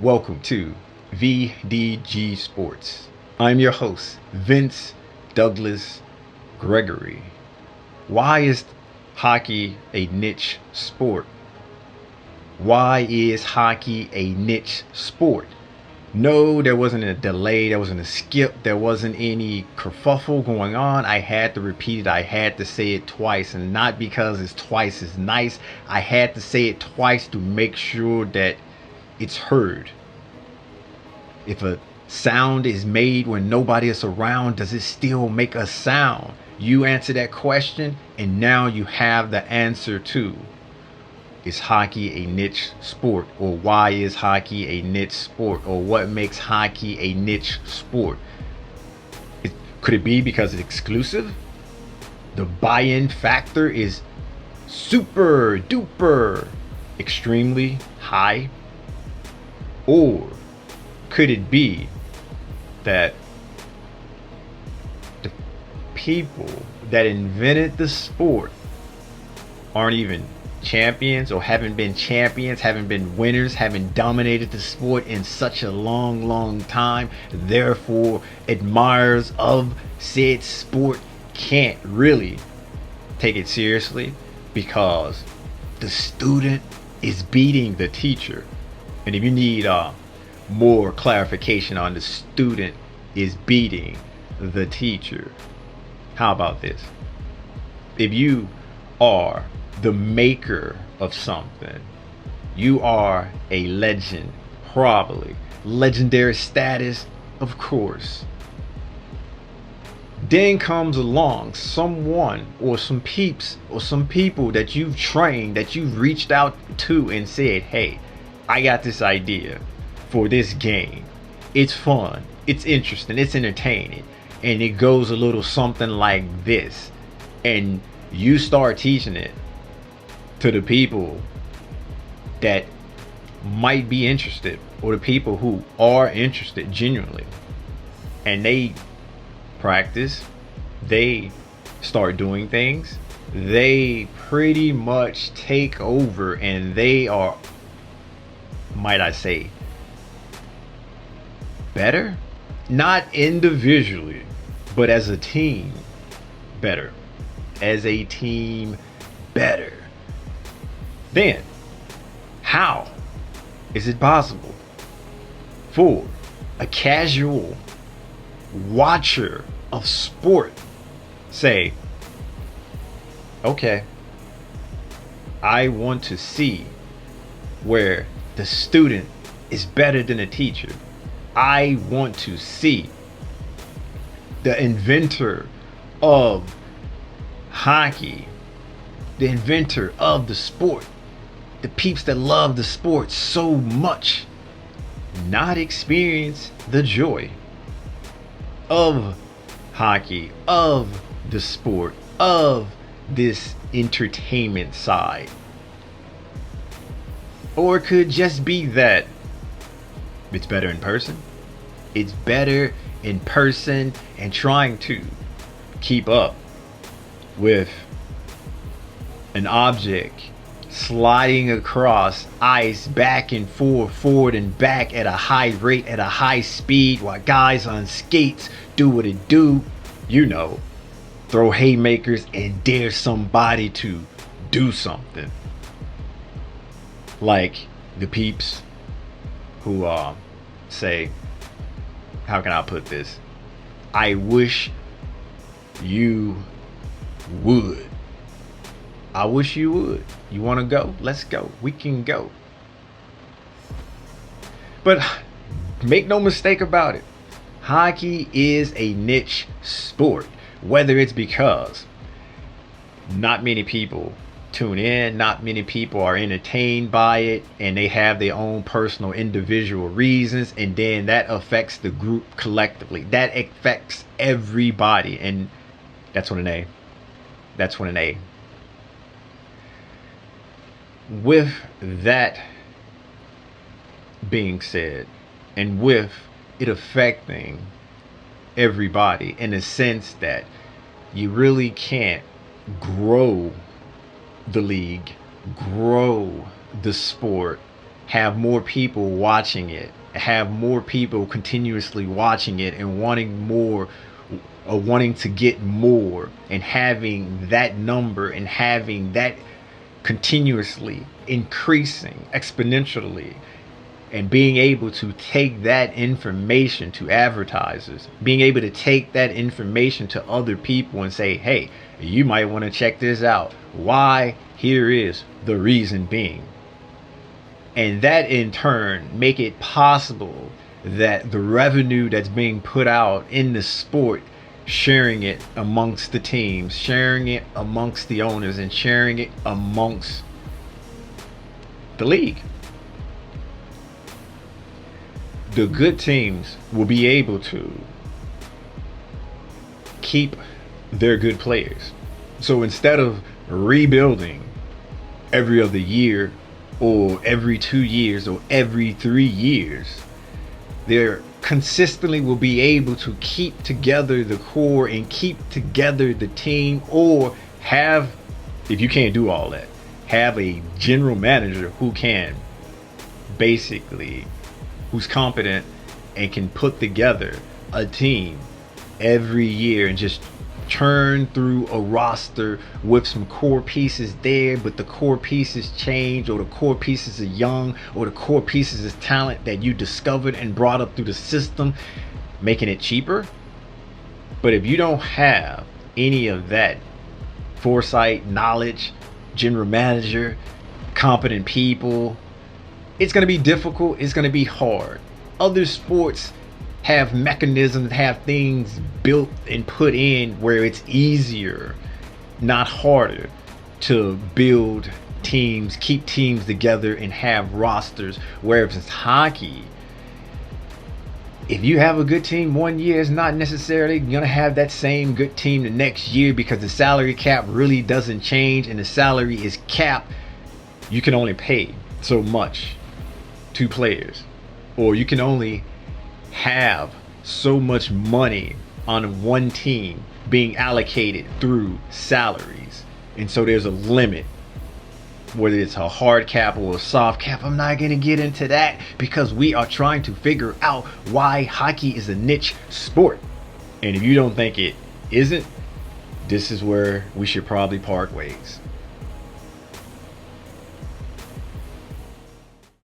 Welcome to VDG Sports. I'm your host, Vince Douglas Gregory. Why is hockey a niche sport? Why is hockey a niche sport? No, there wasn't a delay, there wasn't a skip, there wasn't any kerfuffle going on. I had to repeat it, I had to say it twice, and not because it's twice as nice. I had to say it twice to make sure that it's heard. If a sound is made when nobody is around, does it still make a sound? You answer that question, and now you have the answer to: is hockey a niche sport? Or why is hockey a niche sport? Or what makes hockey a niche sport? Could it be because it's exclusive? The buy-in factor is super duper extremely high? Or could it be that the people that invented the sport aren't even champions, or haven't been champions, haven't been winners, haven't dominated the sport in such a long time, therefore admirers of said sport can't really take it seriously because the student is beating the teacher? And if you need more clarification on the student is beating the teacher, how about this? If you are the maker of something, you are a legend, probably legendary status, of course. Then comes along someone or some peeps or some people that you've trained, that you've reached out to and said, hey, I got this idea for this game. It's fun, it's interesting, it's entertaining, and it goes a little something like this. And you start teaching it to the people that might be interested, or the people who are interested genuinely, and they practice, they start doing things, they pretty much take over, and they are, might I say, better? Not individually, but as a team, better. As a team, better. Then, how is it possible for a casual watcher of sport say, okay, I want to see where the student is better than a teacher. I want to see the inventor of hockey, the inventor of the sport, the peeps that love the sport so much, not experience the joy of hockey, of the sport, of this entertainment side. Or it could just be that it's better in person. It's better in person, and trying to keep up with an object sliding across ice back and forward and back at a high rate, at a high speed, while guys on skates do what it do, you know, throw haymakers and dare somebody to do something. Like the peeps who say, how can I put this? I wish you would. I wish you would. You want to go? Let's go. We can go. But make no mistake about it, hockey is a niche sport. Whether it's because not many people tune in, not many people are entertained by it, and they have their own personal individual reasons, and then that affects the group collectively. That affects everybody, and that's what an A. That's what an A. With that being said, and with it affecting everybody in a sense that you really can't grow the league, grow the sport, have more people watching it, have more people continuously watching it and wanting more, or wanting to get more, and having that number and having that continuously increasing exponentially, and being able to take that information to advertisers, being able to take that information to other people and say, hey, you might want to check this out. Why? Here is the reason being. And that in turn make it possible that the revenue that's being put out in the sport, sharing it amongst the teams, sharing it amongst the owners, and sharing it amongst the league. The good teams will be able to keep their good players. So instead of rebuilding every other year or every 2 years or every 3 years, they're consistently will be able to keep together the core and keep together the team, or have, if you can't do all that, have a general manager who can basically, who's competent and can put together a team every year and just churn through a roster with some core pieces there, but the core pieces change, or the core pieces are young, or the core pieces is talent that you discovered and brought up through the system, making it cheaper. But if you don't have any of that foresight, knowledge, general manager, competent people, it's going to be difficult. It's going to be hard. Other sports have mechanisms, have things built and put in where it's easier, not harder, to build teams, keep teams together, and have rosters. Whereas it's hockey, if you have a good team one year, it's not necessarily going to have that same good team the next year, because the salary cap really doesn't change, and the salary is capped. You can only pay so much to players, or you can only have so much money on one team being allocated through salaries. And so there's a limit, whether it's a hard cap or a soft cap. I'm not going to get into that, because we are trying to figure out why hockey is a niche sport. And if you don't think it isn't, this is where we should probably part ways.